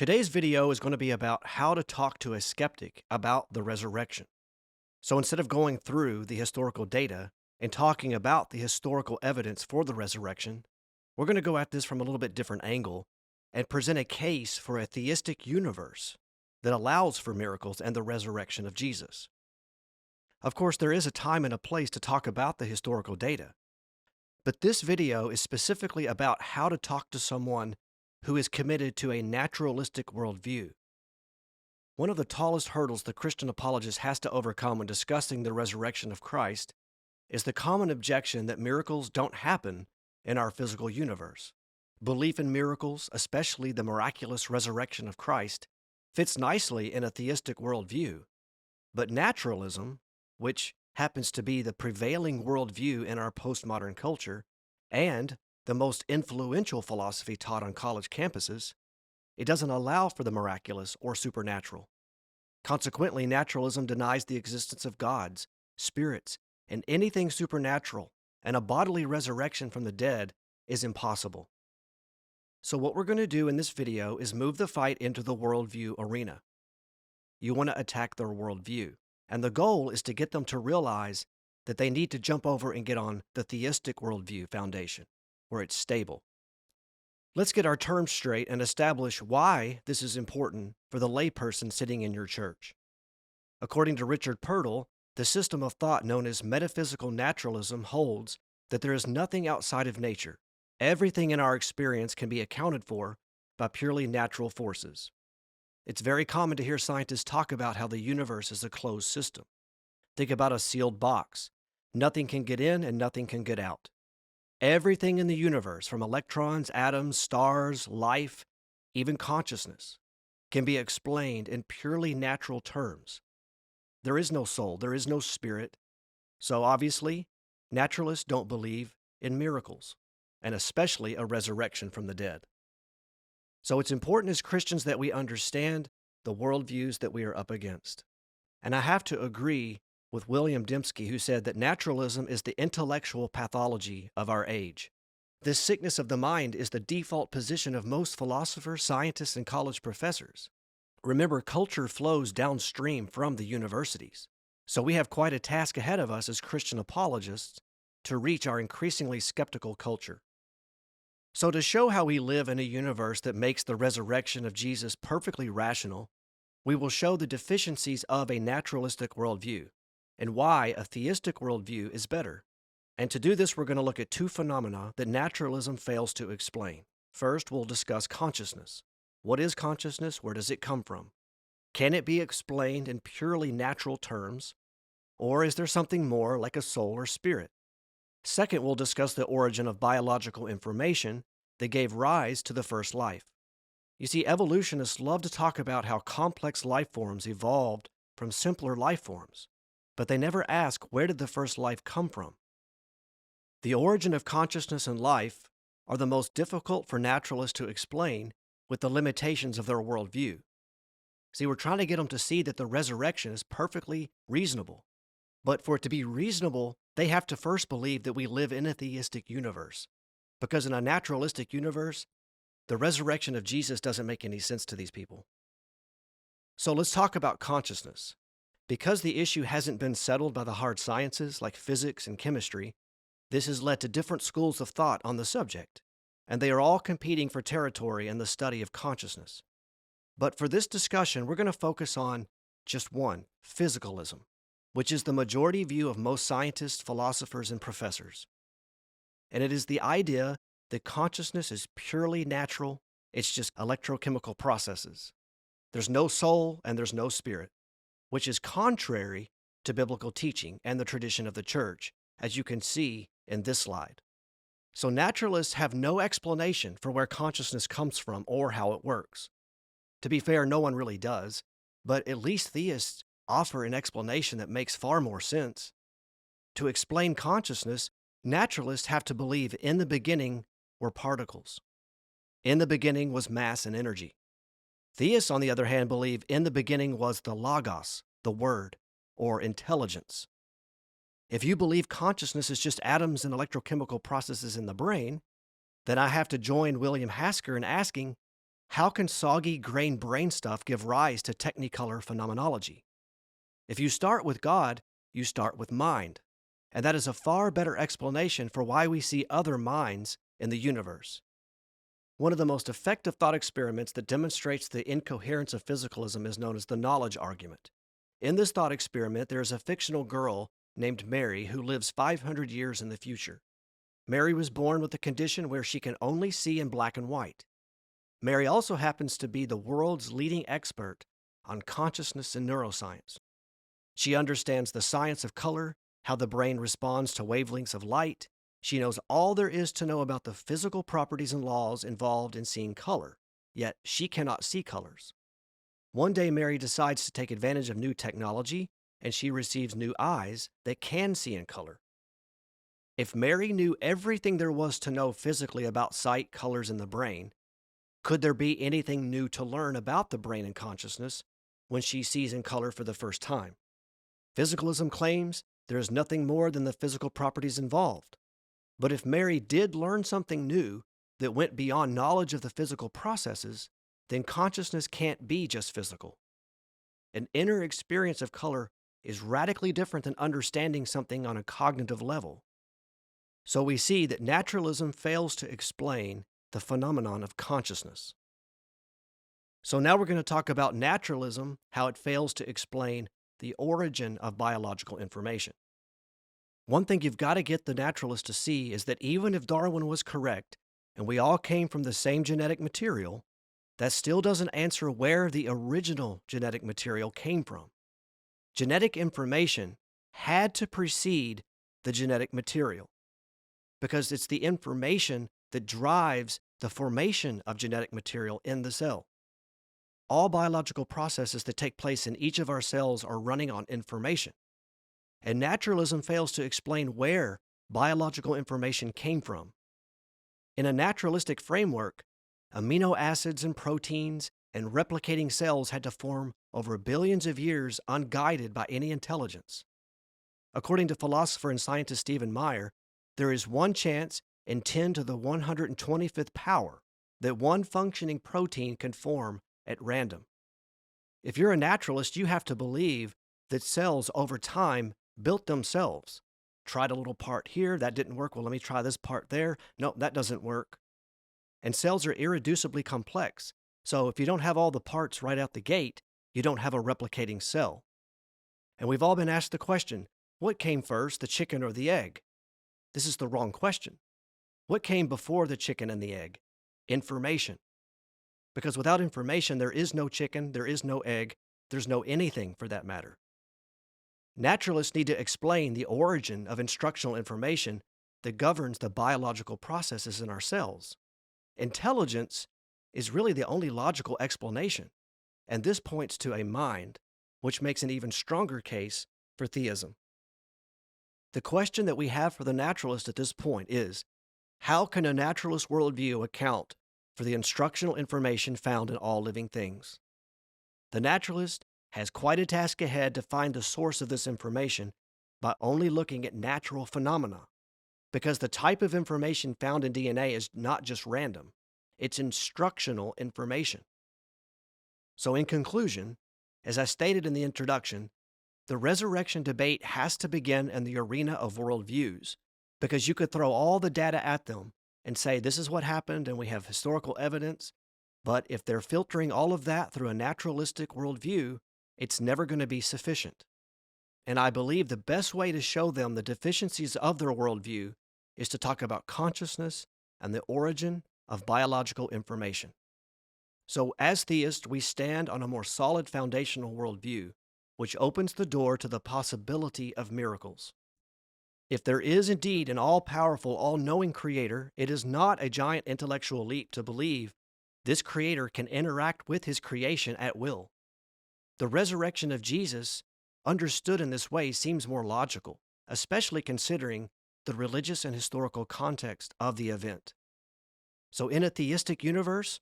Today's video is going to be about how to talk to a skeptic about the resurrection. So instead of going through the historical data and talking about the historical evidence for the resurrection, we're going to go at this from a little bit different angle and present a case for a theistic universe that allows for miracles and the resurrection of Jesus. Of course, there is a time and a place to talk about the historical data, but this video is specifically about how to talk to someone who is committed to a naturalistic worldview. One of the tallest hurdles the Christian apologist has to overcome when discussing the resurrection of Christ is the common objection that miracles don't happen in our physical universe. Belief in miracles, especially the miraculous resurrection of Christ, fits nicely in a theistic worldview, but naturalism, which happens to be the prevailing worldview in our postmodern culture, and the most influential philosophy taught on college campuses, it doesn't allow for the miraculous or supernatural. Consequently, naturalism denies the existence of gods, spirits, and anything supernatural, and a bodily resurrection from the dead is impossible. So what we're going to do in this video is move the fight into the worldview arena. You want to attack their worldview, and the goal is to get them to realize that they need to jump over and get on the theistic worldview foundation, where it's stable. Let's get our terms straight and establish why this is important for the layperson sitting in your church. According to Richard Purtle, the system of thought known as metaphysical naturalism holds that there is nothing outside of nature. Everything in our experience can be accounted for by purely natural forces. It's very common to hear scientists talk about how the universe is a closed system. Think about a sealed box. Nothing can get in and nothing can get out. Everything in the universe, from electrons, atoms, stars, life, even consciousness, can be explained in purely natural terms. There is no soul, there is no spirit. So obviously, naturalists don't believe in miracles, and especially a resurrection from the dead. So it's important as Christians that we understand the worldviews that we are up against. And I have to agree with William Dembski, who said that naturalism is the intellectual pathology of our age. This sickness of the mind is the default position of most philosophers, scientists, and college professors. Remember, culture flows downstream from the universities. So we have quite a task ahead of us as Christian apologists to reach our increasingly skeptical culture. So to show how we live in a universe that makes the resurrection of Jesus perfectly rational, we will show the deficiencies of a naturalistic worldview and why a theistic worldview is better. And to do this, we're going to look at two phenomena that naturalism fails to explain. First, we'll discuss consciousness. What is consciousness? Where does it come from? Can it be explained in purely natural terms? Or is there something more like a soul or spirit? Second, we'll discuss the origin of biological information that gave rise to the first life. You see, evolutionists love to talk about how complex life forms evolved from simpler life forms, but they never ask, where did the first life come from? The origin of consciousness and life are the most difficult for naturalists to explain with the limitations of their worldview. See, we're trying to get them to see that the resurrection is perfectly reasonable. But for it to be reasonable, they have to first believe that we live in a theistic universe. Because in a naturalistic universe, the resurrection of Jesus doesn't make any sense to these people. So let's talk about consciousness. Because the issue hasn't been settled by the hard sciences like physics and chemistry, this has led to different schools of thought on the subject, and they are all competing for territory in the study of consciousness. But for this discussion, we're going to focus on just one, physicalism, which is the majority view of most scientists, philosophers, and professors. And it is the idea that consciousness is purely natural, it's just electrochemical processes. There's no soul and there's no spirit, which is contrary to biblical teaching and the tradition of the church, as you can see in this slide. So naturalists have no explanation for where consciousness comes from or how it works. To be fair, no one really does, but at least theists offer an explanation that makes far more sense. To explain consciousness, naturalists have to believe in the beginning were particles. In the beginning was mass and energy. Theists, on the other hand, believe in the beginning was the logos, the word, or intelligence. If you believe consciousness is just atoms and electrochemical processes in the brain, then I have to join William Hasker in asking, how can soggy grain brain stuff give rise to technicolor phenomenology? If you start with God, you start with mind. And that is a far better explanation for why we see other minds in the universe. One of the most effective thought experiments that demonstrates the incoherence of physicalism is known as the knowledge argument. In this thought experiment, there is a fictional girl named Mary who lives 500 years in the future. Mary was born with a condition where she can only see in black and white. Mary also happens to be the world's leading expert on consciousness and neuroscience. She understands the science of color, how the brain responds to wavelengths of light. She knows all there is to know about the physical properties and laws involved in seeing color, yet she cannot see colors. One day, Mary decides to take advantage of new technology, and she receives new eyes that can see in color. If Mary knew everything there was to know physically about sight, colors, and the brain, could there be anything new to learn about the brain and consciousness when she sees in color for the first time? Physicalism claims there is nothing more than the physical properties involved. But if Mary did learn something new that went beyond knowledge of the physical processes, then consciousness can't be just physical. An inner experience of color is radically different than understanding something on a cognitive level. So we see that naturalism fails to explain the phenomenon of consciousness. So now we're going to talk about naturalism, how it fails to explain the origin of biological information. One thing you've got to get the naturalist to see is that even if Darwin was correct and we all came from the same genetic material, that still doesn't answer where the original genetic material came from. Genetic information had to precede the genetic material because it's the information that drives the formation of genetic material in the cell. All biological processes that take place in each of our cells are running on information. And naturalism fails to explain where biological information came from. In a naturalistic framework, amino acids and proteins and replicating cells had to form over billions of years unguided by any intelligence. According to philosopher and scientist Stephen Meyer, there is one chance in 10 to the 125th power that one functioning protein can form at random. If you're a naturalist, you have to believe that cells over time built themselves. Tried a little part here, that didn't work. Well, let me try this part there. No, that doesn't work. And cells are irreducibly complex. So if you don't have all the parts right out the gate, you don't have a replicating cell. And we've all been asked the question, what came first, the chicken or the egg? This is the wrong question. What came before the chicken and the egg? Information. Because without information, there is no chicken, there is no egg, there's no anything for that matter. Naturalists need to explain the origin of instructional information that governs the biological processes in our cells. Intelligence is really the only logical explanation, and this points to a mind, which makes an even stronger case for theism. The question that we have for the naturalist at this point is, how can a naturalist worldview account for the instructional information found in all living things? The naturalist has quite a task ahead to find the source of this information by only looking at natural phenomena, because the type of information found in DNA is not just random, it's instructional information. So in conclusion, as I stated in the introduction, the resurrection debate has to begin in the arena of worldviews, because you could throw all the data at them and say this is what happened and we have historical evidence, but if they're filtering all of that through a naturalistic worldview, it's never going to be sufficient. And I believe the best way to show them the deficiencies of their worldview is to talk about consciousness and the origin of biological information. So as theists, we stand on a more solid foundational worldview, which opens the door to the possibility of miracles. If there is indeed an all-powerful, all-knowing creator, it is not a giant intellectual leap to believe this creator can interact with his creation at will. The resurrection of Jesus, understood in this way, seems more logical, especially considering the religious and historical context of the event. So in a theistic universe,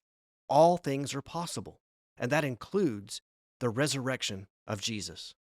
all things are possible, and that includes the resurrection of Jesus.